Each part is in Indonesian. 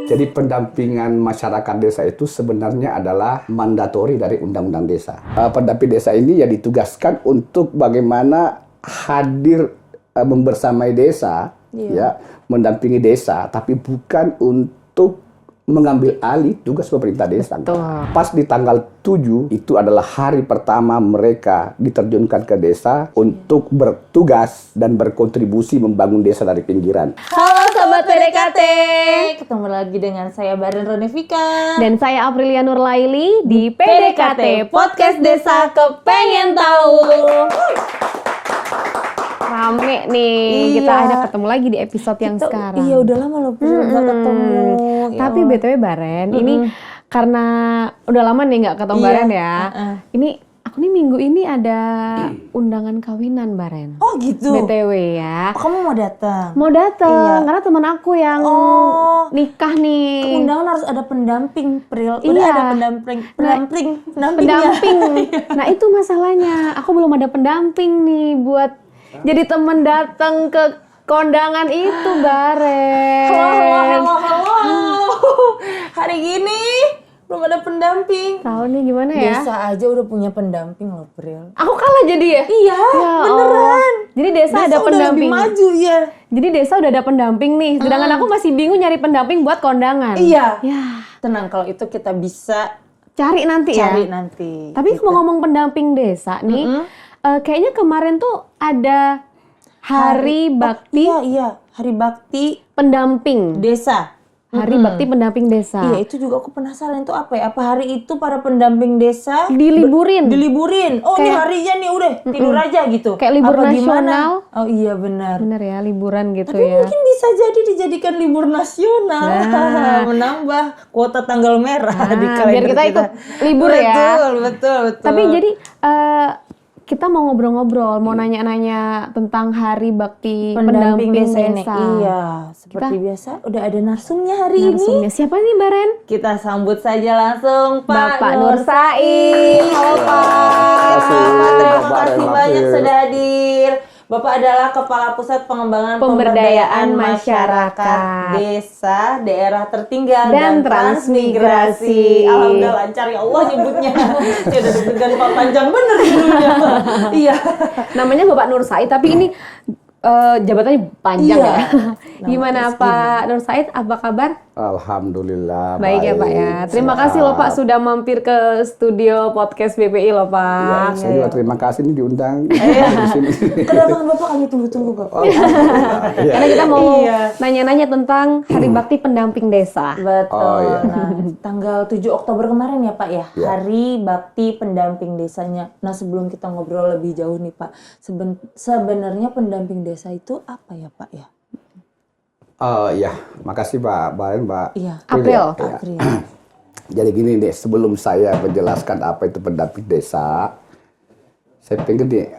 Jadi pendampingan masyarakat desa itu sebenarnya adalah mandatori dari Undang-Undang Desa. Pendamping desa ini ya ditugaskan untuk bagaimana hadir membersamai desa, ya, mendampingi desa, tapi bukan untuk mengambil alih tugas pemerintah desa. Betul. Pas di tanggal 7 itu adalah hari pertama mereka diterjunkan ke desa untuk bertugas dan berkontribusi membangun desa dari pinggiran. Halo Sobat PDKT, ketemu lagi dengan saya Baren Ronevika Dan saya Aprilia Nurlaili di PDKT Podcast Desa Kepengen Tahu. Rame nih, kita ada ketemu lagi di episode yang sekarang. Iya, udah lama loh nggak ketemu. Ya Tapi Allah. BTW Baren, ini karena udah lama nih nggak ketemu Iya. Baren ya. Ini aku nih minggu ini ada undangan kawinan Baren. Oh gitu. BTW ya. Kamu mau datang? Mau dateng, Iya. karena teman aku yang nikah nih. Undangan harus ada pendamping, Pril. Udah Iya. ada pendamping. Pendamping. Nah itu masalahnya, aku belum ada pendamping nih buat jadi temen datang ke kondangan itu, Baren. Halo. Hari gini belum ada pendamping. Tahu nih gimana ya? Desa aja udah punya pendamping loh, Pril. Aku kalah jadi ya? Iya, Ya beneran. Allah. Jadi desa ada Udah lebih pendamping. maju ya. Jadi desa udah ada pendamping nih. Sedangkan aku masih bingung nyari pendamping buat kondangan. Iya. Ya, Tenang, kalau itu kita bisa cari nanti ya. cari nanti. Tapi mau ngomong pendamping desa nih, kayaknya kemarin tuh ada Hari Bakti Iya, Hari Bakti Pendamping. Desa. Hari Bakti Pendamping Desa. Iya, itu juga aku penasaran itu apa ya? Apa hari itu para pendamping desa Diliburin. diliburin? Oh, ini Kayak- harinya nih udah tidur aja gitu. Kayak libur Apa nasional. gimana? Oh iya benar. Bener ya, liburan gitu Tapi ya. mungkin bisa jadi dijadikan libur nasional, Nah. menambah kuota tanggal merah di kalender biar kita ikut libur ya. Betul. Tapi jadi kita mau ngobrol-ngobrol, mau nanya-nanya tentang Hari Bakti Pendamping desa ini. Desa. Iya, seperti biasa udah ada narsumnya hari Narsumnya siapa nih, Baren? ini. Kita sambut saja langsung Pak Bapak Nur Said. Halo Pak. Terima kasih banyak sudah hadir. Bapak adalah Kepala Pusat Pengembangan Pemberdayaan Masyarakat Desa Daerah Tertinggal Dan dan Transmigrasi. Alhamdulillah lancar ya Allah nyebutnya. Saya udah deg-degan Pak, panjang bener judulnya. Iya. Namanya Bapak Nur Said, tapi ini jabatannya panjang Iya. ya. Gimana Pak Nur Said, apa kabar? Alhamdulillah. Baik ya Pak ya. Terima kasih loh Pak sudah mampir ke studio podcast BPI loh Ya, Pak. saya juga terima kasih nih diundang di sini. Kedatangan Bapak kami tunggu-tunggu Bapak. Karena kita mau Iya. nanya-nanya tentang Hari Bakti Pendamping Desa. Betul. Oh, iya. Nah, tanggal 7 Oktober kemarin ya Pak ya, Iya. Hari Bakti Pendamping Desanya. Nah, sebelum kita ngobrol lebih jauh nih Pak, sebenarnya pendamping desa itu apa ya Pak ya? Ya, makasih Pak Baren, Mbak. Iya. April. Ya. April. Jadi gini deh, sebelum saya menjelaskan apa itu pendamping desa, saya pengen nih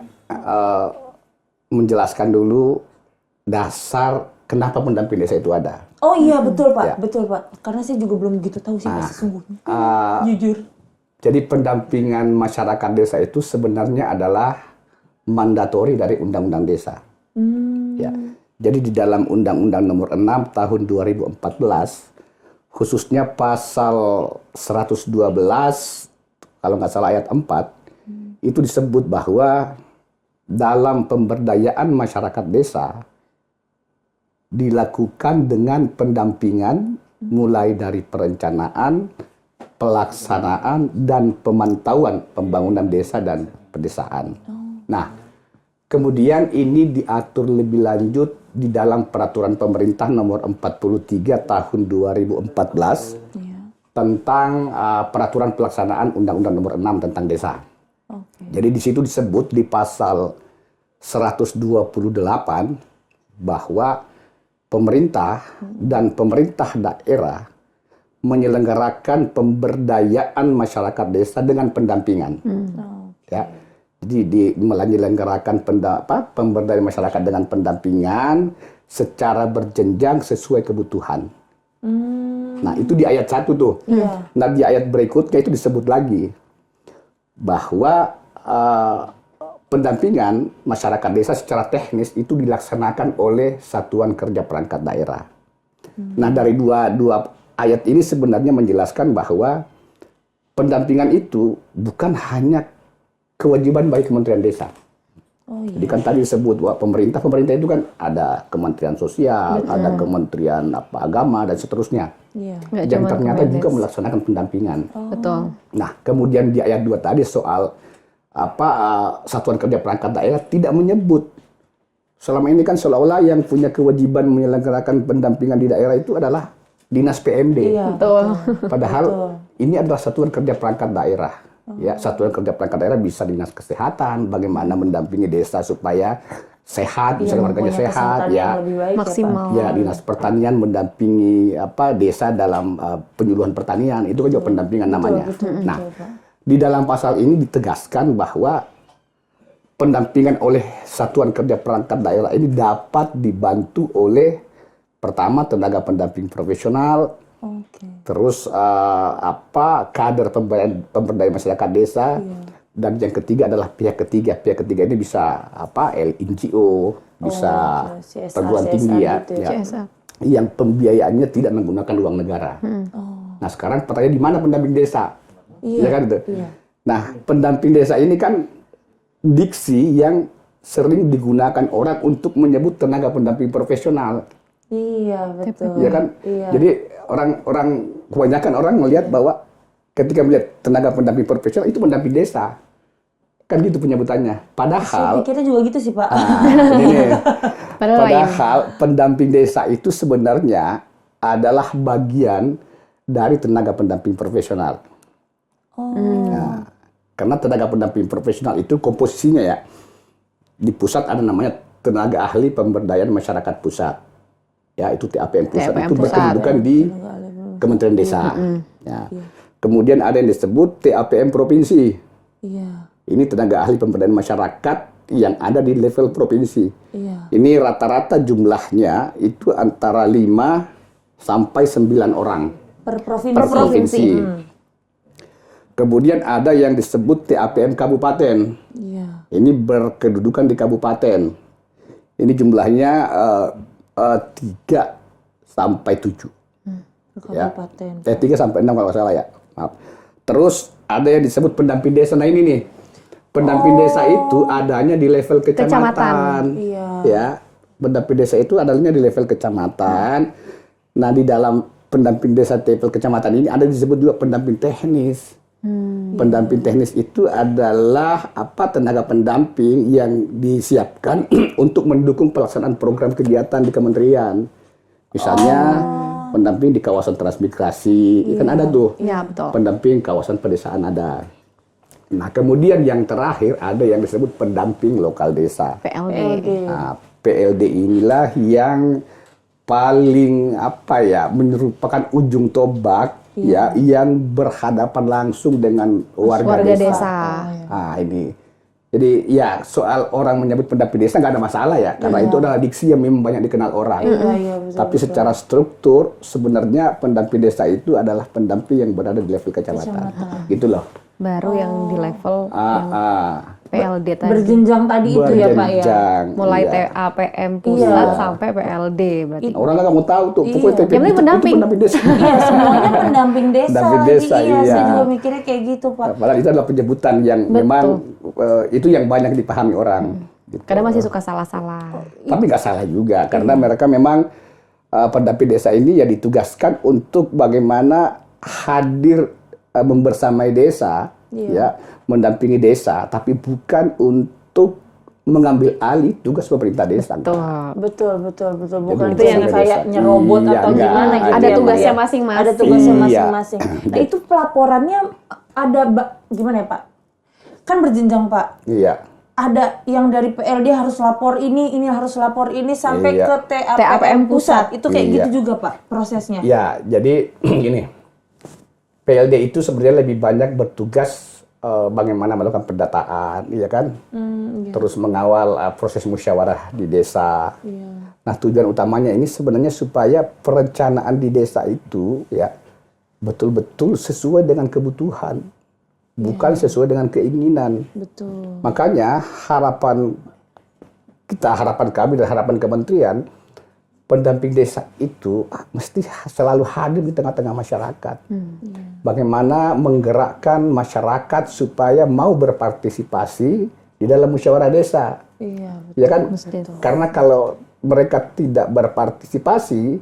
menjelaskan dulu dasar kenapa pendamping desa itu ada. Oh iya betul Pak, Ya. betul Pak. Karena saya juga belum begitu tahu sih Pak sesungguhnya. Jujur. Jadi pendampingan masyarakat desa itu sebenarnya adalah mandatori dari Undang-Undang Desa. Ya. Jadi di dalam Undang-Undang Nomor 6 Tahun 2014, khususnya pasal 112, kalau nggak salah ayat 4, itu disebut bahwa dalam pemberdayaan masyarakat desa dilakukan dengan pendampingan mulai dari perencanaan, pelaksanaan, dan pemantauan pembangunan desa dan pedesaan. Nah, kemudian ini diatur lebih lanjut di dalam Peraturan Pemerintah Nomor 43 Tahun 2014 tentang Peraturan Pelaksanaan Undang-Undang Nomor 6 tentang Desa. Jadi di situ disebut di pasal 128 bahwa pemerintah dan pemerintah daerah menyelenggarakan pemberdayaan masyarakat desa dengan pendampingan. Ya. Jadi menyelenggarakan pemberdayaan masyarakat dengan pendampingan secara berjenjang sesuai kebutuhan. Nah, itu di ayat 1 tuh. Nah, di ayat berikutnya itu disebut lagi bahwa pendampingan masyarakat desa secara teknis itu dilaksanakan oleh satuan kerja perangkat daerah. Nah, dari dua ayat ini sebenarnya menjelaskan bahwa pendampingan itu bukan hanya kewajiban bagi Kementerian Desa. Oh iya. Jadi kan tadi disebut bahwa pemerintah itu kan ada Kementerian Sosial, ada Kementerian Agama dan seterusnya. Iya. Nggak Yang cuma ternyata Kemendes. juga melaksanakan pendampingan. Betul. Nah, kemudian di ayat 2 tadi soal satuan kerja perangkat daerah tidak menyebut. Selama ini kan seolah-olah yang punya kewajiban menyelenggarakan pendampingan di daerah itu adalah Dinas PMD. Iya. Betul. Padahal ini adalah satuan kerja perangkat daerah. Ya, satuan kerja perangkat daerah bisa Dinas Kesehatan, bagaimana mendampingi desa supaya sehat, Iya, misalnya warganya mempunyai sehat, kesehatan ya. yang lebih baik, Maksimal. Ya, Dinas Pertanian mendampingi desa dalam penyuluhan pertanian, itu kan juga pendampingan namanya. Nah, Pak. di dalam pasal ini ditegaskan bahwa pendampingan oleh satuan kerja perangkat daerah ini dapat dibantu oleh pertama tenaga pendamping profesional, Oke. terus kader pemberdayaan masyarakat desa, dan yang ketiga adalah pihak ketiga. Pihak ketiga ini bisa NGO, bisa CSR, perguruan tinggi ya, gitu ya. CSR. yang pembiayaannya tidak menggunakan uang negara. Nah sekarang pertanyaan di mana pendamping desa? Iya. Ya kan itu. Iya. Nah pendamping desa ini kan diksi yang sering digunakan orang untuk menyebut tenaga pendamping profesional. Iya, betul. Ya kan? Iya. Jadi kebanyakan orang melihat bahwa ketika melihat tenaga pendamping profesional itu pendamping desa. Kan gitu penyebutannya. Saya Padahal pikirnya juga gitu sih, Pak. ini, Padahal lain. padahal pendamping desa itu sebenarnya adalah bagian dari tenaga pendamping profesional. Oh. Nah, karena tenaga pendamping profesional itu komposisinya ya. Di pusat ada namanya tenaga ahli pemberdayaan masyarakat pusat. Ya, itu TAPM pusat TAPM itu pusat. berkedudukan di Kementerian Desa. Ya. Kemudian ada yang disebut TAPM provinsi. Iya. Ini tenaga ahli pemberdayaan masyarakat yang ada di level provinsi. Iya. Ini rata-rata jumlahnya itu antara 5 sampai 9 orang Per provinsi. per provinsi. Kemudian ada yang disebut TAPM kabupaten. Iya. Ini berkedudukan di kabupaten. Ini jumlahnya 3 sampai 7. Per Ya. kabupaten. 3 sampai 6 kalau nggak salah ya. Maaf. Terus ada yang disebut pendamping desa. Nah ini nih. Pendamping desa itu adanya di level kecamatan. Iya. Ya. Pendamping desa itu adanya di level kecamatan. Nah, di dalam pendamping desa level kecamatan ini ada disebut juga pendamping teknis. Pendamping teknis itu adalah tenaga pendamping yang disiapkan untuk mendukung pelaksanaan program kegiatan di kementerian. Misalnya pendamping di kawasan transmigrasi, kan ada tuh. Iya, betul. Pendamping kawasan pedesaan ada. Nah, kemudian yang terakhir ada yang disebut pendamping lokal desa. PLD. Nah, PLD inilah yang paling merupakan ujung tombak ya yang berhadapan langsung dengan warga desa. Nah, ini. Jadi ya soal orang menyebut pendamping desa nggak ada masalah ya karena itu adalah diksi yang memang banyak dikenal orang. Iya, betul. Tapi secara struktur sebenarnya pendamping desa itu adalah pendamping yang berada di level kecamatan. Gitu loh. Baru yang di level yang PLD tadi. Berjenjang tadi itu ya, Pak ya. Berjenjang, Mulai iya. TAPM pusat sampai PLD berarti. Orang nggak mau tahu tuh, pokoknya TPM Yang penting itu pendamping. pendamping desa. Iya, semuanya pendamping desa. Pendamping desa, Iya, iya. saya juga mikirnya kayak gitu, Pak. Padahal itu adalah penyebutan yang memang itu yang banyak dipahami orang. Gitu. Kadang masih suka salah-salah. Tapi nggak salah juga, karena mereka memang pendamping desa ini ya ditugaskan untuk bagaimana hadir membersamai desa, ya mendampingi desa, tapi bukan untuk mengambil alih tugas pemerintah desa. Betul. Betul. Bukan Jadi itu yang bukan kayak desa. nyerobot Iya, atau enggak. gimana gitu. Ada ya, Pak, tugasnya ya. masing-masing. Ada tugasnya Iya. masing-masing. Nah, itu pelaporannya ada gimana ya, Pak? Kan berjenjang, Pak. Iya. Ada yang dari PLD harus lapor ini harus lapor ini sampai Iya. ke TAPM pusat. Itu kayak Iya. gitu juga, Pak, prosesnya. Ya, jadi gini, PLD itu sebenarnya lebih banyak bertugas bagaimana melakukan pendataan, iya kan? Terus mengawal proses musyawarah di desa. Iya. Nah, tujuan utamanya ini sebenarnya supaya perencanaan di desa itu ya betul-betul sesuai dengan kebutuhan, bukan sesuai dengan keinginan. Betul. Makanya harapan kami dan harapan kementerian pendamping desa itu mesti selalu hadir di tengah-tengah masyarakat. Bagaimana menggerakkan masyarakat supaya mau berpartisipasi di dalam musyawarah desa. Iya, betul. Ya kan? Betul. Karena kalau mereka tidak berpartisipasi,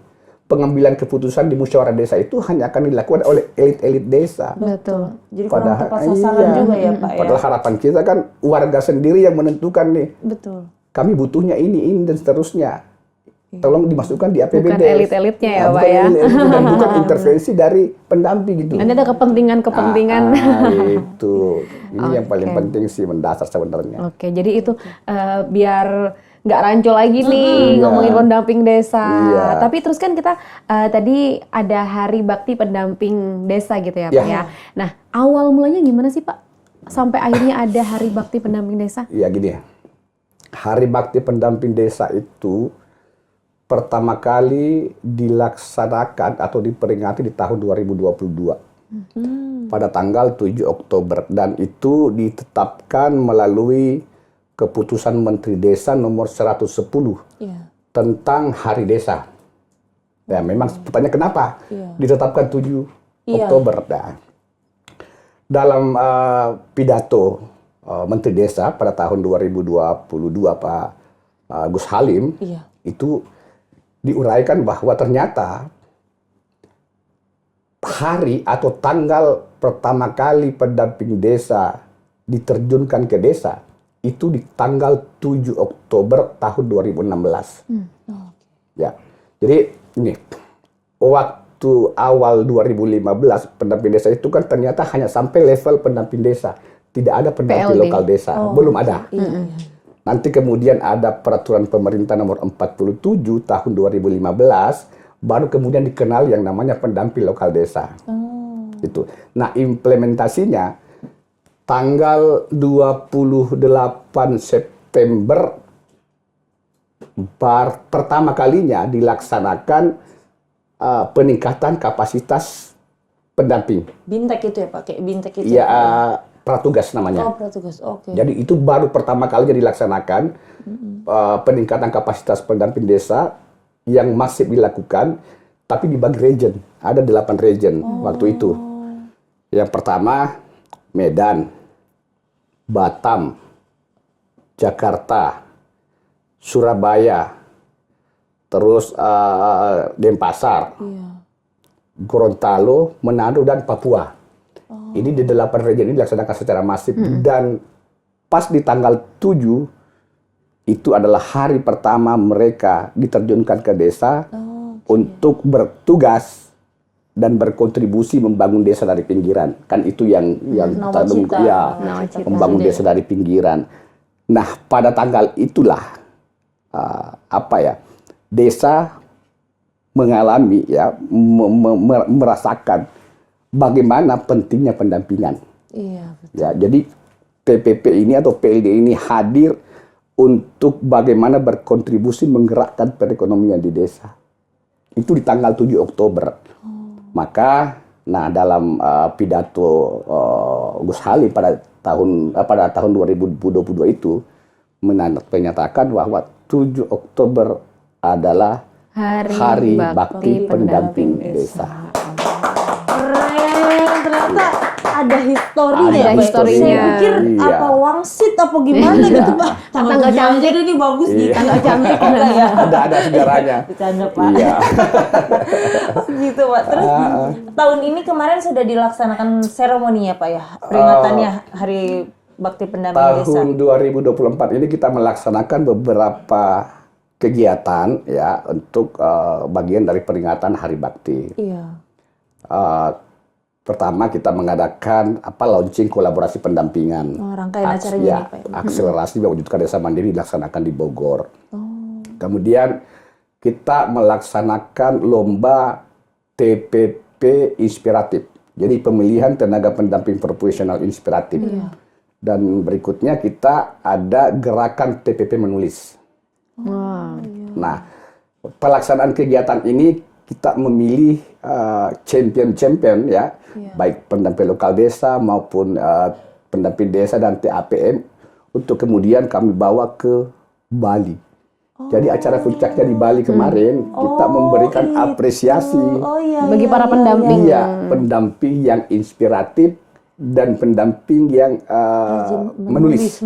pengambilan keputusan di musyawarah desa itu hanya akan dilakukan oleh elit-elit desa. Betul. Jadi kurang tepat sasaran juga ya Pak ya. Padahal harapan kita kan warga sendiri yang menentukan nih. Betul. Kami butuhnya ini dan seterusnya. Tolong dimasukkan di APBD. Bukan elit-elitnya ya, Pak bukan ya. elit-elit dan bukan intervensi dari pendamping gitu. Nanti ada kepentingan-kepentingan. Itu. Ini yang paling penting sih mendasar sebenarnya. Oke, jadi itu biar nggak rancu lagi nih ngomongin pendamping desa. Iya. Tapi terus kan kita tadi ada Hari Bakti Pendamping Desa gitu ya, Pak Ya. ya. Nah, awal mulanya gimana sih, Pak? Sampai akhirnya ada Hari Bakti Pendamping Desa? Iya gini ya. Hari Bakti Pendamping Desa itu pertama kali dilaksanakan atau diperingati di tahun 2022 pada tanggal 7 Oktober dan itu ditetapkan melalui keputusan Menteri Desa nomor 110 Iya. tentang Hari Desa. Ya memang pertanyaan kenapa ditetapkan 7 Oktober. Nah, dalam pidato Menteri Desa pada tahun 2022 Pak Gus Halim itu diuraikan bahwa ternyata hari atau tanggal pertama kali pendamping desa diterjunkan ke desa itu di tanggal 7 Oktober tahun 2016. Ya. Jadi ini waktu awal 2015 pendamping desa itu kan ternyata hanya sampai level pendamping desa. Tidak ada pendamping PLD. lokal desa, belum ada. Nanti kemudian ada peraturan pemerintah nomor 47 tahun 2015, baru kemudian dikenal yang namanya pendamping lokal desa. Itu. Nah, implementasinya tanggal 28 September pertama kalinya dilaksanakan peningkatan kapasitas pendamping. Bintek itu ya Pak, kayak bintek itu. Ya, pratugas namanya. Oh, pratugas. Oke. Jadi itu baru pertama kalinya dilaksanakan peningkatan kapasitas pendamping desa yang masif dilakukan, tapi dibagi region. Ada 8 region waktu itu. Yang pertama Medan, Batam, Jakarta, Surabaya, terus Denpasar, Gorontalo, Manado, dan Papua. Ini di 8 region ini dilaksanakan secara masif dan pas di tanggal 7 itu adalah hari pertama mereka diterjunkan ke desa untuk bertugas dan berkontribusi membangun desa dari pinggiran. Kan itu yang kita nunggu ya, membangun desa dari pinggiran. Nah, pada tanggal itulah desa mengalami ya merasakan bagaimana pentingnya pendampingan. Iya, betul. Ya, jadi PPP ini atau PLD ini hadir untuk bagaimana berkontribusi menggerakkan perekonomian di desa. Itu di tanggal 7 Oktober. Maka, dalam pidato Gus Halim pada tahun 2022 itu menyatakan bahwa 7 Oktober adalah Hari Bakti Pendamping Desa. Ternyata ada historinya. Ada ya, Pak. historinya. Saya pikir Iya. apa wangsit apa gimana gitu Pak. Tanggal cantik. Jadi ini bagus nih. Iya. Tanggal cantik ya. Ada sejarahnya. Bercanda Pak. Iya. Gitu Pak. Terus tahun ini kemarin sudah dilaksanakan seremoninya Pak ya. Peringatannya Hari Bakti Pendamping Desa. Tahun 2024 ini kita melaksanakan beberapa kegiatan ya untuk bagian dari peringatan Hari Bakti. Iya. Pertama kita mengadakan launching kolaborasi pendampingan. Oh, rangkaian acaranya nih Pak. Akselerasi mewujudkan desa mandiri dilaksanakan di Bogor. Kemudian kita melaksanakan lomba TPP inspiratif. Jadi pemilihan tenaga pendamping profesional inspiratif. Dan berikutnya kita ada gerakan TPP menulis. Nah, pelaksanaan kegiatan ini kita memilih champion-champion ya, baik pendamping lokal desa maupun pendamping desa dan TAPM untuk kemudian kami bawa ke Bali Jadi acara puncaknya di Bali kemarin kita memberikan apresiasi Bagi para pendamping. pendamping yang inspiratif dan pendamping yang menulis.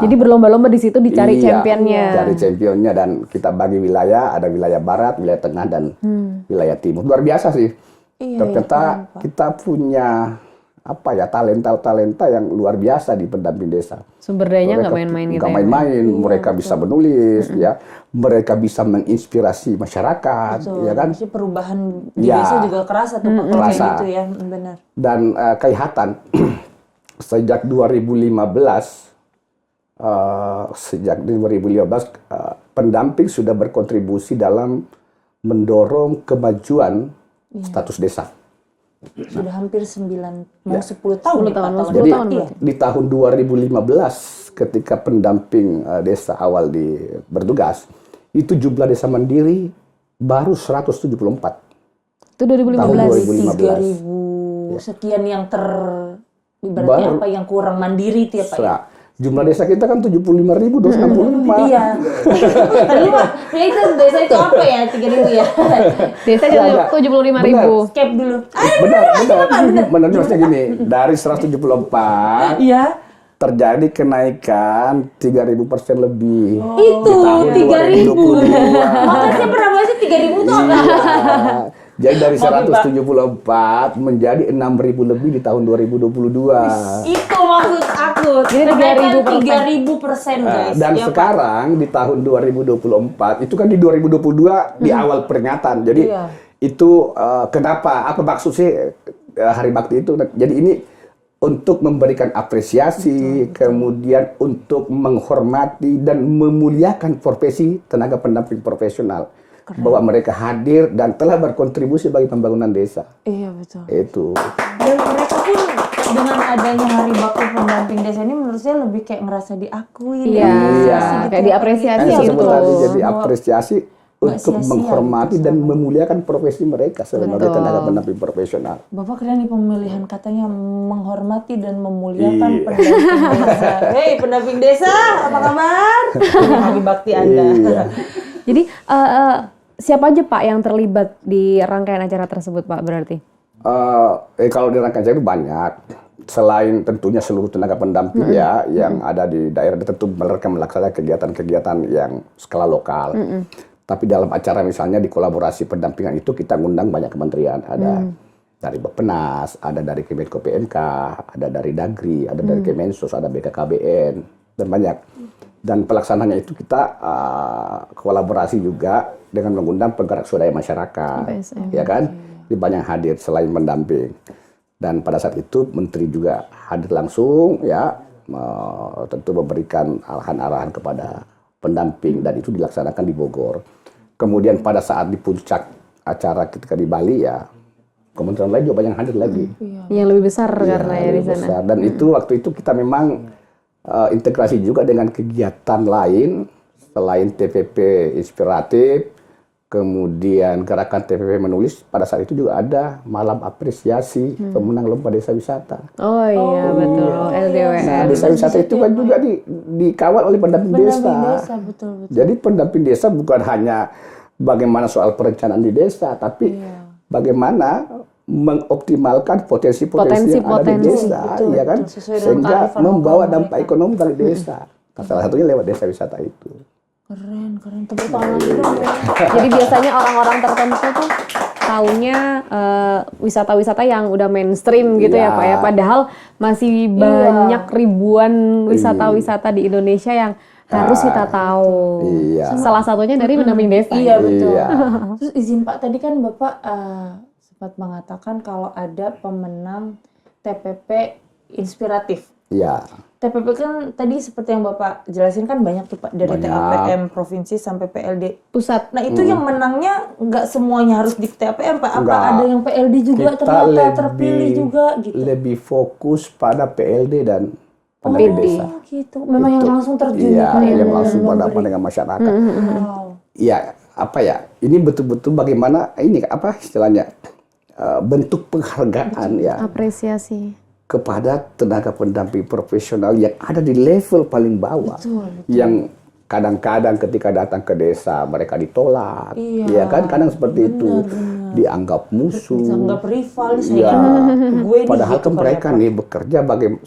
Jadi berlomba-lomba di situ dicari Iya, championnya. Cari championnya dan kita bagi wilayah, ada wilayah barat, wilayah tengah dan wilayah timur. Luar biasa sih. Ternyata kita punya talenta yang luar biasa di pendamping desa. Sumber dayanya nggak main-main gitu. Nggak main-main, mereka bisa menulis, ya, mereka bisa menginspirasi masyarakat, ya kan? Jadi perubahan di desa juga kerasa tuh Pak kalau kayak gitu ya, benar. Dan kelihatan sejak 2015, pendamping sudah berkontribusi dalam mendorong kemajuan status desa. Sudah hampir 10 tahun. Jadi di tahun 2015 ketika pendamping desa awal bertugas, itu jumlah desa mandiri baru 174. Itu 2015. Tahun 2015. 3.000 sekian yang ibaratnya apa yang kurang mandiri itu ya Pak ya? Jumlah desa kita kan 75.265. Iya. Tadi Pak, ya itu desa itu apa ya? 3.000 ya? Desa jadi 75.000. Skip dulu. Benar maksudnya gini, dari 174 terjadi kenaikan 3.000% lebih. Itu di tahun 3.000. Makanya saya pernah bahas 3.000 itu apa? Jadi dari 174 menjadi 6.000 lebih di tahun 2022. Itu maksud aku. Jadi 3.000% guys. Dan sekarang di tahun 2024 itu kan di 2022 di awal peringatan. Jadi itu kenapa? Apa maksud sih Hari Bakti itu? Jadi ini untuk memberikan apresiasi, kemudian untuk menghormati dan memuliakan profesi tenaga pendamping profesional. Bahwa mereka hadir dan telah berkontribusi bagi pembangunan desa. Iya betul. Itu. Dan mereka pun dengan adanya Hari Bakti Pendamping Desa ini menurut saya lebih kayak ngerasa diakui. Iya, kayak diapresiasi Sebut gitu. tadi jadi apresiasi untuk menghormati dan memuliakan profesi mereka sebagai tenaga pendamping profesional. Bapak keren nih pemilihan katanya menghormati dan memuliakan pendamping desa. Hei pendamping desa, apa kabar? Ini Hari Bakti Anda. Iya. Jadi siapa aja Pak yang terlibat di rangkaian acara tersebut Pak berarti? Kalau di rangkaian acara itu banyak. Selain tentunya seluruh tenaga pendamping yang ada di daerah tentu mereka melaksanakan kegiatan-kegiatan yang skala lokal. Tapi dalam acara misalnya di kolaborasi pendampingan itu kita ngundang banyak kementerian. Ada dari Bappenas, ada dari Kemenko PMK, ada dari Dagri, ada dari Kemensos, ada BKKBN, dan banyak. Dan pelaksananya itu kita kolaborasi juga dengan mengundang penggerak swadaya masyarakat, ya kan? Di banyak hadir selain pendamping. Dan pada saat itu Menteri juga hadir langsung, ya, tentu memberikan arahan-arahan kepada pendamping dan itu dilaksanakan di Bogor. Kemudian pada saat di puncak acara ketika di Bali ya, kementerian lain juga banyak hadir lagi. Yang lebih besar karena ya di sana. Besar. Dan itu waktu itu kita memang integrasi juga dengan kegiatan lain selain TPP inspiratif, kemudian gerakan TPP menulis. Pada saat itu juga ada malam apresiasi pemenang lomba desa wisata. Oh iya betul, LDWN. Nah, desa wisata itu kan juga dikawal oleh pendamping desa. Betul. Jadi pendamping desa bukan hanya bagaimana soal perencanaan di desa, tapi bagaimana mengoptimalkan potensi-potensi yang ada di desa, ya kan, sehingga membawa dampak ekonomi bagi desa. Nah, salah satunya lewat desa wisata itu. Keren. Tepuk tangan lagi dong. Jadi biasanya orang-orang tertentu tuh taunya wisata-wisata yang udah mainstream gitu ya Pak ya. Padahal masih banyak ribuan wisata-wisata di Indonesia yang harus kita tahu. Salah satunya dari pendamping desa. Iya betul. Terus izin Pak, tadi kan Bapak sempat mengatakan kalau ada pemenang TPP inspiratif. Iya. TPP kan tadi seperti yang Bapak jelasin kan banyak tuh Pak, dari TAPM provinsi sampai PLD Pusat. Nah itu yang menangnya nggak semuanya harus di TAPM Pak, apa Enggak. ada yang PLD juga ternyata terpilih juga gitu. Lebih fokus pada PLD dan pendamping desa. Oh gitu, memang yang langsung terjun Iya, Pak, yang langsung berhadapan dengan masyarakat. Iya, apa ya? Ini betul-betul bagaimana ini apa istilahnya bentuk penghargaan ya. Apresiasi. Kepada tenaga pendamping profesional yang ada di level paling bawah, yang kadang-kadang ketika datang ke desa mereka ditolak, Iya. ya kan, kadang seperti itu, dianggap musuh, Dianggap rival, ya, gue nih padahal gitu kan kan mereka ya, Pak. nih bekerja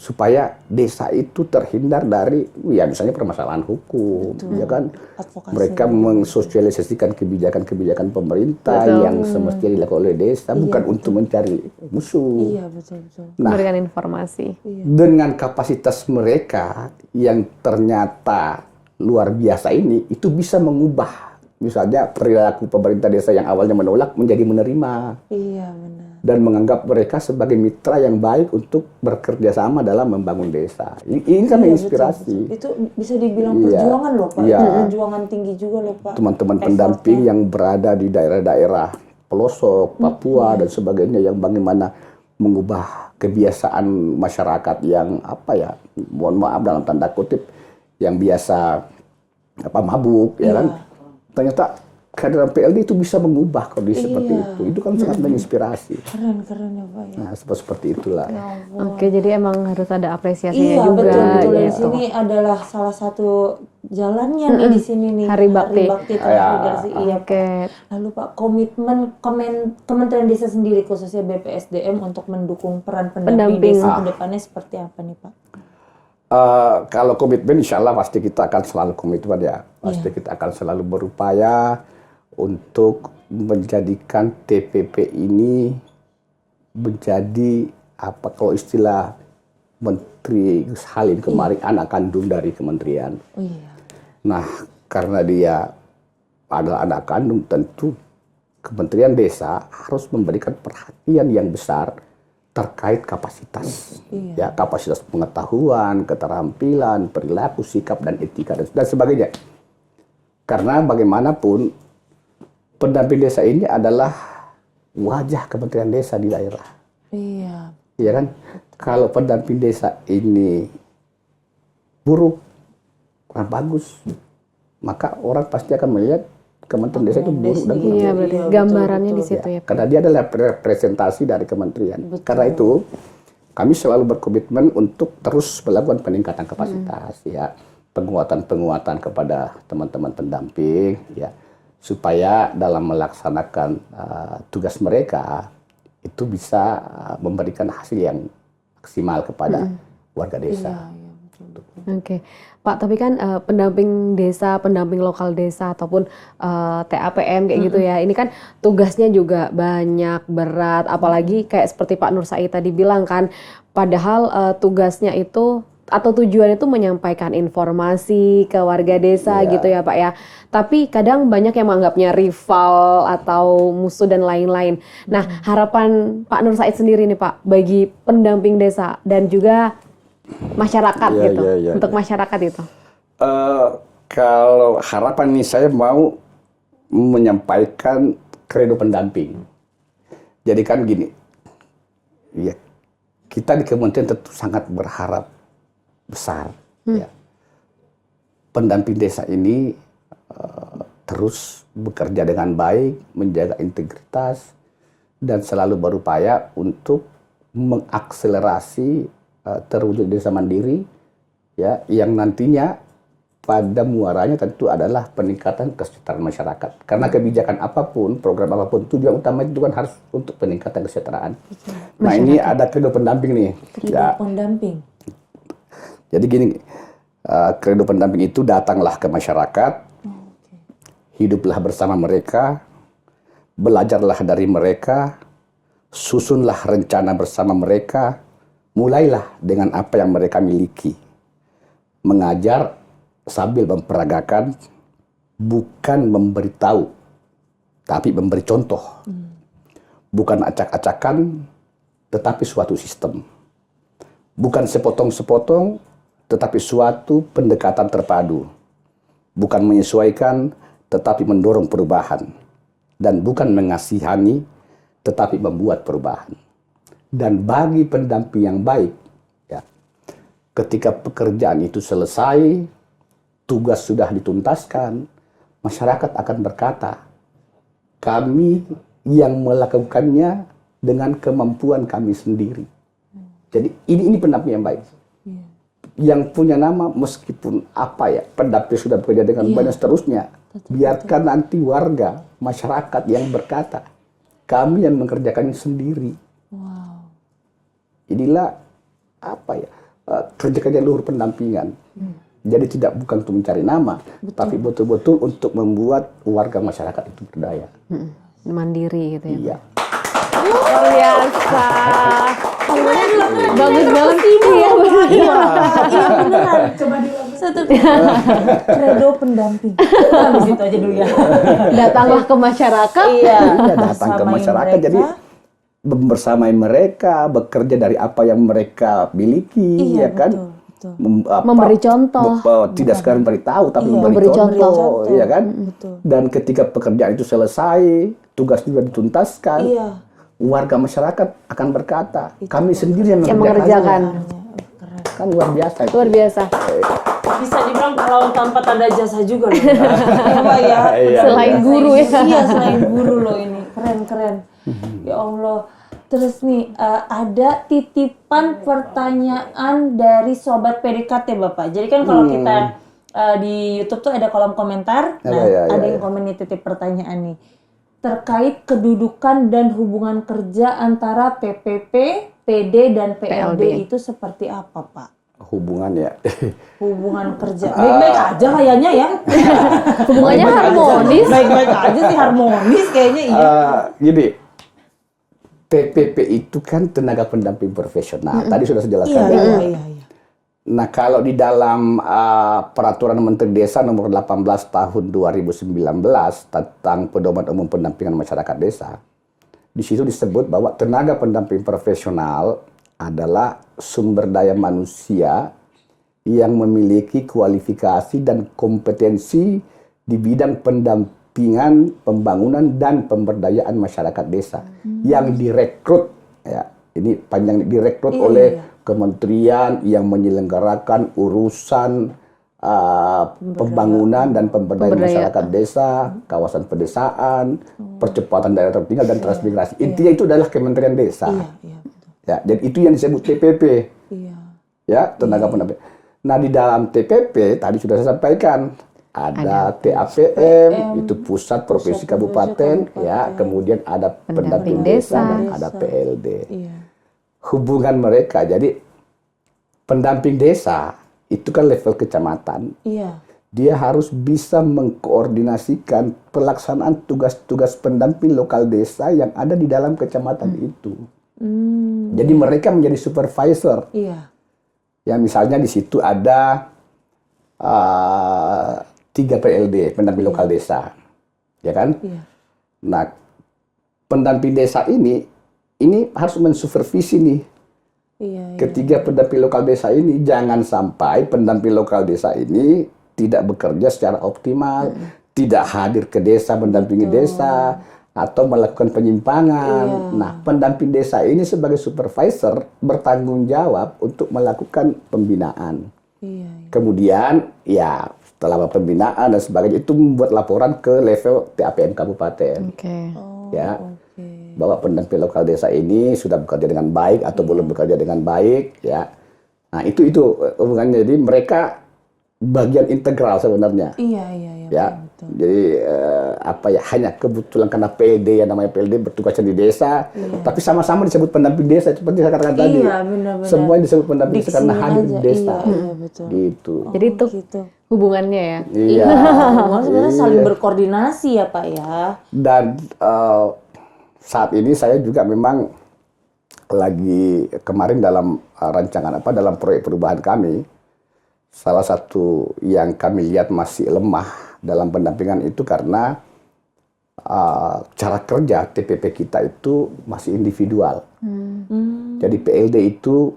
supaya desa itu terhindar dari, ya misalnya permasalahan hukum, ya kan, Advokasi mereka mensosialisasikan kebijakan-kebijakan pemerintah yang semestinya dilakukan oleh desa, bukan untuk mencari musuh. Iya, betul. Nah, Memberikan informasi. dengan kapasitas mereka yang ternyata luar biasa ini, itu bisa mengubah misalnya perilaku pemerintah desa yang awalnya menolak menjadi menerima Iya, benar. dan menganggap mereka sebagai mitra yang baik untuk bekerja sama dalam membangun desa. Ini kan menginspirasi. Itu bisa dibilang Iya. perjuangan loh, Pak. Iya. Itu perjuangan tinggi juga loh, Pak. Teman-teman pendamping yang berada di daerah-daerah pelosok, Papua dan sebagainya, yang bagaimana mengubah kebiasaan masyarakat yang mohon maaf dalam tanda kutip, yang biasa mabuk, ya kan, ternyata kehadiran PLD itu bisa mengubah kondisi seperti itu kan sangat menginspirasi. Keren ya, Pak. Ya. Nah, seperti itulah. Oke, jadi emang harus ada apresiasinya Iya, juga. betul. Di gitu. sini adalah salah satu jalannya nih di sini nih. Hari Bakti. Transmigrasi. Iya, Oke. Pak. Lalu Pak, komitmen Kementerian Desa sendiri khususnya BPSDM untuk mendukung peran pendamping Pendamping. desa ke depannya seperti apa nih, Pak? Kalau komitmen, insya Allah pasti kita akan selalu komitmen ya. Pasti kita akan selalu berupaya untuk menjadikan TPP ini menjadi kalau istilah Menteri Gus Halim kemarin, anak kandung dari kementerian. Oh iya. Nah, karena dia adalah anak kandung, tentu Kementerian Desa harus memberikan perhatian yang besar terkait kapasitas, ya, kapasitas pengetahuan, keterampilan, perilaku, sikap, dan etika, dan sebagainya. Karena bagaimanapun pendamping desa ini adalah wajah Kementerian Desa di daerah. Iya. Ya kan? Kalau pendamping desa ini buruk, kurang bagus, maka orang pasti akan melihat Kementerian Desa itu buruk dan kurang Iya, bagus. berarti gambarannya di situ ya. Karena dia adalah representasi dari kementerian. Karena itu kami selalu berkomitmen untuk terus melakukan peningkatan kapasitas, ya, penguatan kepada teman-teman pendamping, ya, supaya dalam melaksanakan tugas mereka itu bisa memberikan hasil yang maksimal kepada warga desa. Oke, Pak, tapi kan pendamping desa, pendamping lokal desa ataupun TAPM kayak gitu ya, ini kan tugasnya juga banyak, berat, apalagi kayak seperti Pak Nur Said tadi bilang kan, padahal tugasnya itu atau tujuan itu menyampaikan informasi ke warga desa gitu ya Pak ya. Tapi kadang banyak yang menganggapnya rival atau musuh dan lain-lain. Nah, harapan Pak Nur Said sendiri nih Pak bagi pendamping desa dan juga masyarakat gitu, untuk masyarakat itu. Kalau harapan ini saya mau menyampaikan kredo pendamping. Jadi kan gini, ya, kita di kementerian tentu sangat berharap besar, ya, pendamping desa ini terus bekerja dengan baik, menjaga integritas, dan selalu berupaya untuk mengakselerasi terwujud desa mandiri, ya, yang nantinya pada muaranya tentu adalah peningkatan kesejahteraan masyarakat. Karena kebijakan apapun, program apapun, tujuan utama itu kan harus untuk peningkatan kesejahteraan. Nah, ini ada kredo pendamping nih. Kredo pendamping. Jadi gini, kredo pendamping itu datanglah ke masyarakat, hiduplah bersama mereka, belajarlah dari mereka, susunlah rencana bersama mereka, mulailah dengan apa yang mereka miliki. Mengajar sambil memperagakan, bukan memberitahu, tapi memberi contoh. Bukan acak-acakan, tetapi suatu sistem. Bukan sepotong-sepotong, tetapi suatu pendekatan terpadu. Bukan menyesuaikan, tetapi mendorong perubahan. Dan bukan mengasihani, tetapi membuat perubahan. Dan bagi pendamping yang baik, ya, ketika pekerjaan itu selesai, tugas sudah dituntaskan, masyarakat akan berkata, kami yang melakukannya dengan kemampuan kami sendiri. Jadi ini pendamping yang baik. yang punya nama meskipun apa ya, pendamping sudah bekerja dengan banyak seterusnya, biarkan nanti warga, masyarakat yang berkata, kami yang mengerjakannya sendiri. Wow. Inilah apa ya, kerja-kerja luhur pendampingan. Jadi tidak bukan untuk mencari nama, tapi betul-betul untuk membuat warga masyarakat itu berdaya. Mandiri gitu ya. Iya. Luar biasa. Bagus banget sih ya. Iya beneran. Coba diulang. Satu kredo pendamping. Habis itu aja dulu ya. Datanglah ke masyarakat. Iya. Iya, datang ke masyarakat. Jadi bersamai mereka, bekerja dari apa yang mereka miliki, ya kan? Betul. Memberi contoh. Tidak sekedar memberitahu, tapi memberi memberi contoh, contoh. ya kan? Betul. Dan ketika pekerjaan itu selesai, tugas juga dituntaskan, Iya. warga masyarakat akan berkata, kami sendiri yang Yang mengerjakan. mengerjakan. Kan luar biasa itu. Luar biasa. Bisa dibilang pahlawan tanpa tanda jasa juga loh. Iya Pak ya. Iya. Selain guru ya. Iya selain guru loh ini. Keren. Ya Allah. Terus nih ada titipan pertanyaan dari sobat PDKT Bapak. Jadi kan kalau kita di YouTube tuh ada kolom komentar. Nah, ada yang komen nih titip pertanyaan nih. Terkait kedudukan dan hubungan kerja antara PPP, PD dan PLD itu seperti apa, Pak? Hubungan ya. Hubungan kerja. Baik-baik aja kayaknya ya. Hubungannya harmonis. Baik-baik aja sih, harmonis kayaknya iya. Gini, TPP itu kan tenaga pendamping profesional. Tadi sudah saya jelaskan. Iya. Nah, kalau di dalam Peraturan Menteri Desa nomor 18 tahun 2019 tentang Pedoman Umum Pendampingan Masyarakat Desa, di situ disebut bahwa tenaga pendamping profesional adalah sumber daya manusia yang memiliki kualifikasi dan kompetensi di bidang pendampingan, pembangunan, dan pemberdayaan masyarakat desa yang direkrut, ya, ini panjang, direkrut oleh kementerian yang menyelenggarakan urusan pembangunan dan pemberdayaan masyarakat desa, kawasan pedesaan, percepatan daerah tertinggal, dan transmigrasi. Intinya itu adalah Kementerian Desa. Iya. Ya, dan itu yang disebut TPP. Iya. Ya, tenaga pendamping. Nah, di dalam TPP tadi sudah saya sampaikan ada TAPM, itu pusat provinsi kabupaten, ya, kemudian ada pendamping desa dan ada PLD. Iya. Hubungan mereka, jadi pendamping desa itu kan level kecamatan. Iya. Dia harus bisa mengkoordinasikan pelaksanaan tugas-tugas pendamping lokal desa yang ada di dalam kecamatan itu. Jadi mereka menjadi supervisor. Iya. Ya, misalnya di situ ada 3 PLD, pendamping lokal desa, ya kan? Iya. Nah, pendamping desa ini harus mensupervisi nih. Iya. Ketiga pendamping lokal desa ini, jangan sampai pendamping lokal desa ini tidak bekerja secara optimal, tidak hadir ke desa mendampingi desa, atau melakukan penyimpangan. Nah, pendamping desa ini sebagai supervisor bertanggung jawab untuk melakukan pembinaan. Iya. Kemudian, ya setelah pembinaan dan sebagainya itu membuat laporan ke level TAPM kabupaten. Oke. Ya, bahwa pendamping lokal desa ini sudah bekerja dengan baik atau belum bekerja dengan baik, ya. Nah, itu hubungannya. Jadi mereka bagian integral sebenarnya. Iya. Ya, Betul. jadi hanya kebetulan karena PLD, yang namanya PLD bertugasnya di desa, tapi sama-sama disebut pendamping desa seperti saya katakan tadi. Iya, benar-benar. Semua disebut pendamping desa karena hadir di desa. Iya, betul. Gitu. Jadi itu Gitu. hubungannya ya. Iya. Hubungan sebenarnya saling berkoordinasi ya Pak ya. Dan saat ini saya juga memang lagi kemarin dalam rancangan dalam proyek perubahan kami, salah satu yang kami lihat masih lemah dalam pendampingan itu karena cara kerja TPP kita itu masih individual. Jadi PLD itu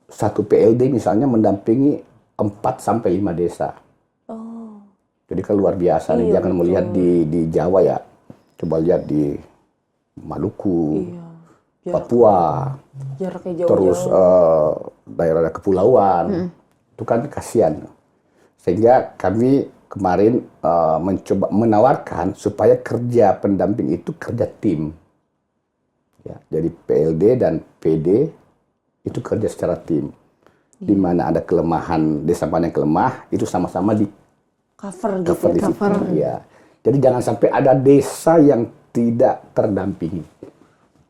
satu PLD misalnya mendampingi 4 sampai 5 desa. Jadi kan luar biasa nih, jangan melihat di Jawa ya. Coba lihat di Maluku, Papua, Jaraknya jauh-jauh. terus daerah kepulauan. Itu kan kasihan. Sehingga kami kemarin mencoba menawarkan supaya kerja pendamping itu kerja tim. Ya, jadi PLD dan PD itu kerja secara tim. di mana ada kelemahan desa mana yang kelemah itu sama-sama di Cover cover gitu. di situ. Ya. Jadi jangan sampai ada desa yang tidak terdampingi.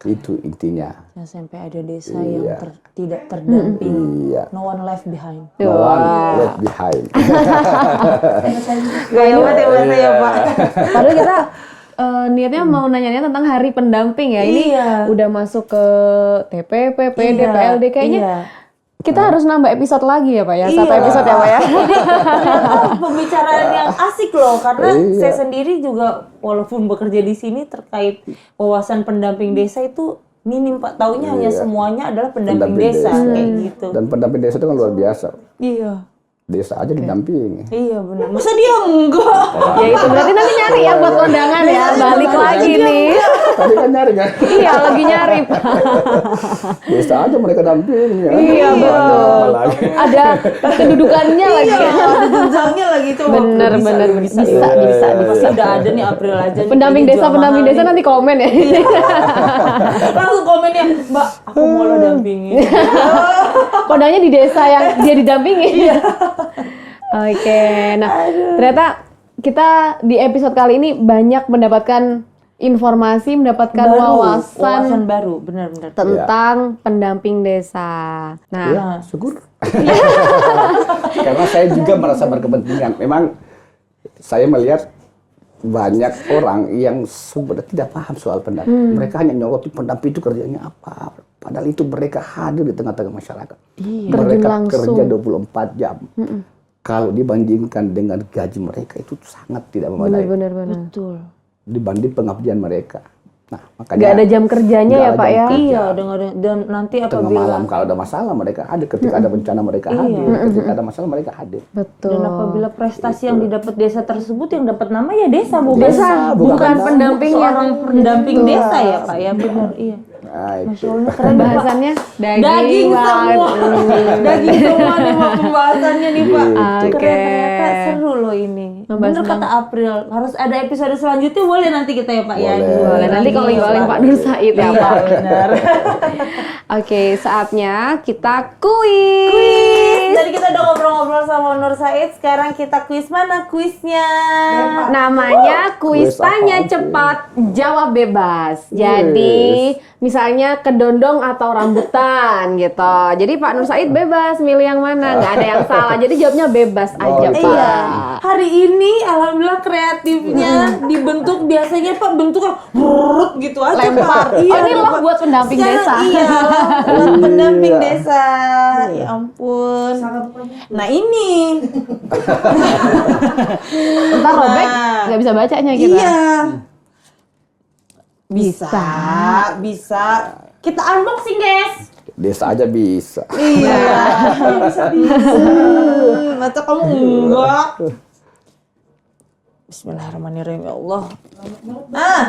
Itu intinya. Jangan sampai ada desa Iya. yang tidak terdampingi. Iya. No one left behind. No one left behind. Gaya banget ya bahasa ya Pak. Padahal kita niatnya mau nanya-nanya tentang hari pendamping ya. Ini Iya. udah masuk ke TPP, PD, Iya, PLD kayaknya. iya. Kita harus nambah episode lagi ya Pak ya. Satu Iya. episode ya Pak ya. Ternyata pembicaraan yang asik loh, karena Iya. saya sendiri juga walaupun bekerja di sini terkait wawasan pendamping desa itu minim Pak. Taunya hanya semuanya adalah pendamping desa kayak gitu. Dan pendamping desa itu kan luar biasa. Iya. Desa aja didampingi. Iya benar. Masa dia enggak? Ya itu berarti nanti nyari ya buat kondangan ya. Balik lagi nih. Tadi kan nyari kan? Iya lagi nyari Pak. Desa aja mereka dampingi. Ya. Iya, betul. Apalagi. Ada kedudukannya lagi. Iya, ada jenjangnya lagi coba. Bener, bener, bener. Bisa, bisa. Pasti udah ada nih April aja. nih, Pendamping kayaknya desa, jual pendamping mahal desa nih. nanti komen ya. Langsung komennya, Mbak, aku mau lo dampingi. Kodanya di desa yang dia didampingi. Oke, nah ternyata kita di episode kali ini banyak mendapatkan informasi, mendapatkan wawasan baru, benar-benar. tentang pendamping desa. Nah, Ya, syukur. Karena saya juga merasa berkepentingan. Memang saya melihat banyak orang yang sebenarnya tidak paham soal pendamping. Mereka hanya nyoroti pendamping itu kerjanya apa. Padahal itu mereka hadir di tengah-tengah masyarakat. Mereka Terjun kerja langsung. 24 jam. Kalau dibandingkan dengan gaji mereka itu sangat tidak memadai. benar-benar. Betul. Dibanding pengabdian mereka. Nah, makanya Nggak ada jam kerjanya nggak ya ada Pak jam ya? kerja. Iya, dan nanti Tengah apabila malam kalau ada masalah mereka hadir, ketika ada bencana mereka hadir, ketika ada masalah mereka hadir. Betul. dan apabila prestasi yang didapat desa tersebut yang dapat nama ya desa, bukan Desa, bukan bukan pendampingnya. seorang pendamping desa ya Pak ya, benar iya. Nah, Masya itu. Allah keren Pak. Bahasannya Daging banget. semua, daging semua nih Pak pembahasannya nih Pak. Oke. Keren, ternyata seru loh ini. Membahas Bener kata April, harus ada episode selanjutnya boleh nanti kita ya Pak ya. Boleh. Boleh, nanti calling Pak Nur Said ya Iya, Pak. benar. Oke, saatnya kita kuis. Kuis. Tadi kita udah ngobrol-ngobrol sama Nur Said, sekarang kita kuis. Mana kuisnya? Namanya kuis Kuis apa? tanya Oke. cepat, jawab bebas. Jadi, misalnya kedondong atau rambutan gitu. Jadi Pak Nur Said bebas milih yang mana, nggak ada yang salah. Jadi jawabnya bebas aja Oh, Pak. Iya. Hari ini alhamdulillah kreatifnya dibentuk biasanya Pak bentuknya brrrr gitu aja Lempar. Pak. Oh, ini loh buat pendamping desa. Iya, buat pendamping Iya. desa. Ya ampun. Nah ini. Ntar robek, nggak bisa bacanya kita. Iya. Bisa, bisa. Kita unboxing guys. Desa aja bisa. Iya. Bisa. Masa kamu enggak? Bismillahirrahmanirrahim ya Allah. Ah,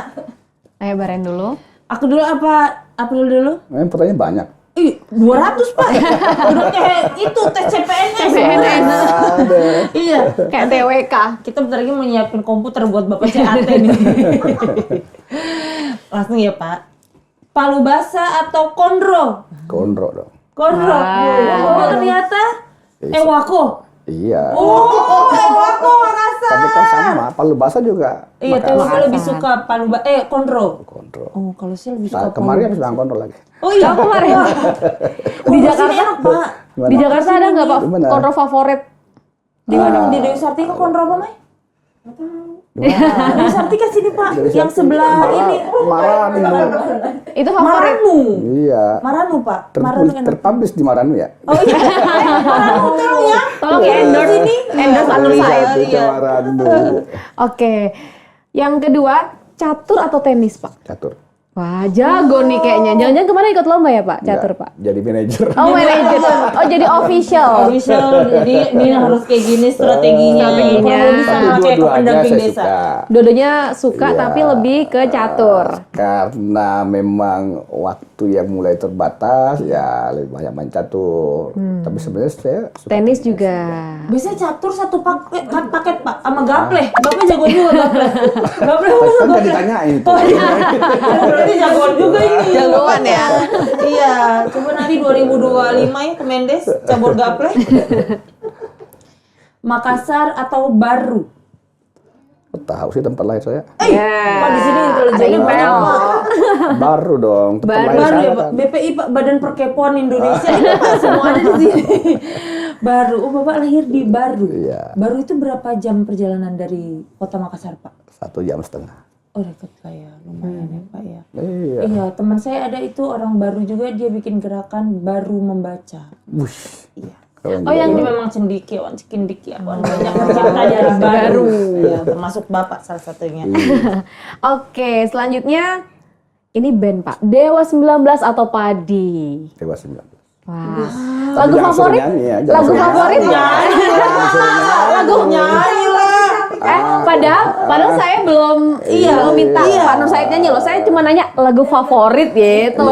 Ayo Baren dulu. aku dulu apa? April dulu? Memang pertanyaan banyak. Ih, 200 Pak. Udah kayak itu tes CPNS. CPNS. Iya. Kayak TWK. Kita bentar lagi mau nyiapin komputer buat Bapak CAT nih. Langsung ya Pak. Palu basah atau kondro? Kondro dong. Kondro. Oh, ternyata ewako. Iya. Oh, ewako Makassar. Tapi kan sama, palu basah juga. Iya, Makassar. Tewako lebih suka kondro. Kondro. Oh, kalau saya lebih suka Nah, kemarin habis bilang kondro lagi. Oh iya, kemarin. Di Jakarta enak, Pak. Gimana? Di Jakarta ada nggak Pak Di mana? kontrol favorit? Di mana? Di Dewi Sartika kondro apa, Mai? Dewi Sartika sini, Pak. Yang sebelah ini. Maranu. Itu favorit. Maranu. Iya. Maranu, Pak. Maranu enak. Terpublish di Maranu ya. Oh iya. Maranu tolong ya. Tolong ya endorse ini, endorse Pak Nur Said. Itu Maranu. Oke. Yang kedua, catur atau tenis Pak? Catur. Wah, jago nih kayaknya. Jangan-jangan kemana ikut lomba ya Pak? Catur Pak? Jadi manajer. Oh, manajer. Oh, jadi official. Official, jadi ini harus kayak gini strateginya. Strateginya. Kurang lebih sama Tapi kayak dua-duanya pendamping saya desa. suka. Dua-duanya suka Iya. tapi lebih ke catur. Karena memang waktu yang mulai terbatas, ya lebih banyak main catur. Tapi sebenarnya saya suka Tenis juga. Biasanya catur satu paket Pak sama gaple. Bapak jago juga gaple. Gaple Kan nggak ditanyain itu. Berarti jagoan juga ini. Jagoan ya. Iya. Iya, coba nanti 2025 ya Kemendes cabur gaplek. Makassar atau Baru? Tahu sih tempat lahir saya. Pak di sini intelijennya banyak Pak. Baru dong. Tempat lahir Baru saya ya Pak, kan. BPI Pak, Badan Perkebunan Indonesia ini Pak semua ada di sini. Baru, oh Bapak lahir di Baru. Iya. Baru itu berapa jam perjalanan dari kota Makassar Pak? 1,5 jam. Oh dekat lah ya, lumayan ya Pak ya. Iya. Iya, teman saya ada itu orang Baru juga, dia bikin gerakan Baru Membaca. Wush. Iya. Keren Oh yang juga. ini memang cendikiawan, cekindikiawan banyak tercipta dari Baru. Ya, termasuk Bapak salah satunya. Oke, selanjutnya ini band Pak. Dewa 19 atau Padi? Dewa 19. Wah. Lagu Jangan suruh favorit? nyanyi ya, jangan Lagu suruh favorit? nyanyi. Jangan suruh nyanyi. Lagu Nyanyi lah. padahal saya belum minta Pak Nur Said nyanyi loh. Saya cuma nanya lagu favorit gitu.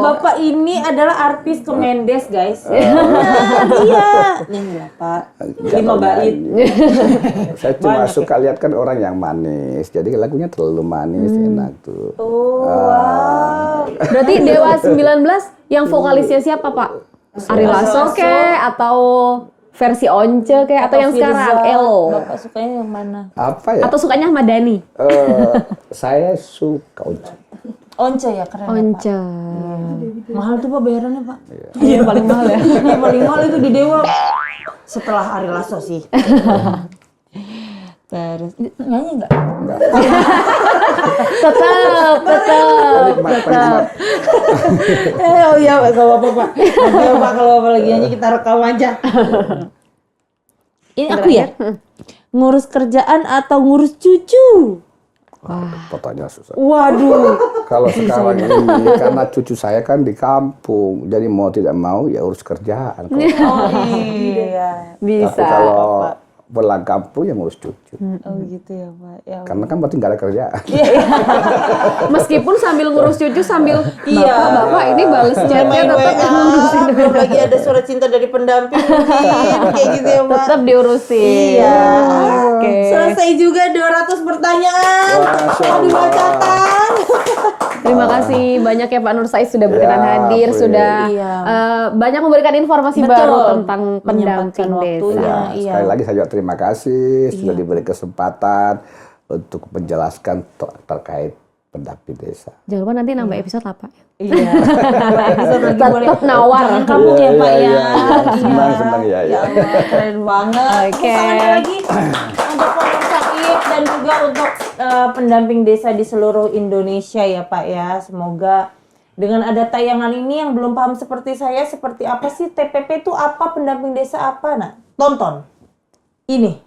Bapak ini adalah artis Kemendes guys. Iya. Nyanyi lah Pak. 5 bait. Saya cuma suka lihat kan orang yang manis. Jadi lagunya terlalu manis, enak tuh. Oh, wow. Berarti Dewa 19 yang vokalisnya siapa Pak? Ari Lasso kek atau versi Once kek atau yang sekarang Elo? Bapak sukanya yang mana? Apa ya? Atau sukanya Ahmad Dhani? Saya suka Once. Once ya keren ya, Pak. Once. Mahal tuh Pak bayarannya Pak. Iya paling mahal ya. Yang paling mahal itu di Dewa. Setelah Ari Lasso sih. Terus nyanyi enggak? Tetap. Penikmat. Oh iya Pak, gak apa-apa Pak. Oke Pak, kalau Bapak lagi nyanyi kita rekam aja. Ini aku ya? Ngurus kerjaan atau ngurus cucu? Pertanyaan susah. Waduh. Kalau sekarang ini karena cucu saya kan di kampung, jadi mau tidak mau ya urus kerjaan. Oh iya. Tapi Bisa. kalau pulang kampung ya ngurus cucu. Oh gitu ya Pak. Ya. Karena kan berarti nggak ada kerjaan. Meskipun sambil ngurus cucu sambil Iya. Bapak ini balas chatnya Main tetap WA, belum lagi ada surat cinta dari pendamping mungkin kayak gitu ya Pak. tetap diurusin. Iya. Oke. Selesai juga 200 pertanyaan. Masya Allah. Dibacakan. Terima kasih banyak ya Pak Nur Said sudah berkenan Ya, hadir, Pri. sudah Iya. banyak memberikan informasi Betul. baru tentang Menyempatkan pendamping waktunya. desa. Iya. Sekali lagi saya juga terima kasih sudah diberi kesempatan untuk menjelaskan terkait pendamping desa. Jangan lupa nanti nambah episode lah Pak. Iya. Episode lagi Tetap boleh. nawar. Jangan kamu ya Pak ya. Iya. Senang ya. Ya Allah, keren banget. Oke. Terus ada lagi untuk Pak Nur Said dan juga untuk pendamping desa di seluruh Indonesia ya Pak ya. Semoga dengan ada tayangan ini yang belum paham seperti saya, seperti apa sih TPP itu apa, pendamping desa apa? Nah, tonton ini.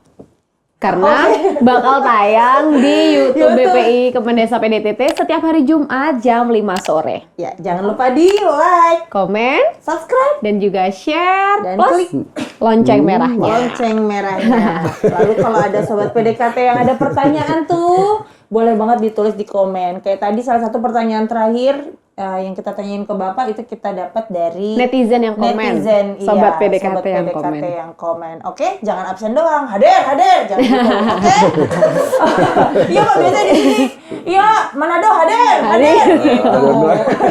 Karena bakal tayang di YouTube YouTube. BPI Kemendesa PDTT setiap hari Jumat jam 5 sore. Ya, jangan lupa di like, Komen subscribe, dan juga share dan plus klik lonceng merahnya. lonceng merahnya. Lalu kalau ada sobat PDKT yang ada pertanyaan tuh, boleh banget ditulis di komen. Kayak tadi salah satu pertanyaan terakhir yang kita tanyain ke Bapak itu kita dapat dari Netizen yang komen. netizen, Sobat iya, PDKT sobat yang PDKT komen. yang komen. Oke, jangan absen doang. Hadir, jangan gitu. Oke. Iya Pak, biasa di sini. Iya, Manado hadir. Gitu.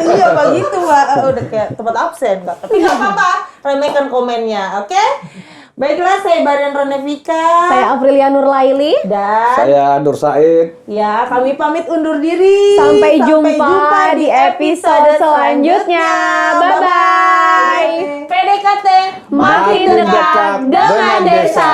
Iya Pak, gitu Pak. Udah kayak tempat absen Pak. Tapi nggak apa-apa, remehkan komennya, oke? Baiklah, saya Barian Ronevika. Saya Aprilia Nurlaili. Dan Saya Nur Said. ya, kami pamit undur diri. Sampai jumpa di episode selanjutnya. Bye-bye. PDKT Makin dekat dengan desa.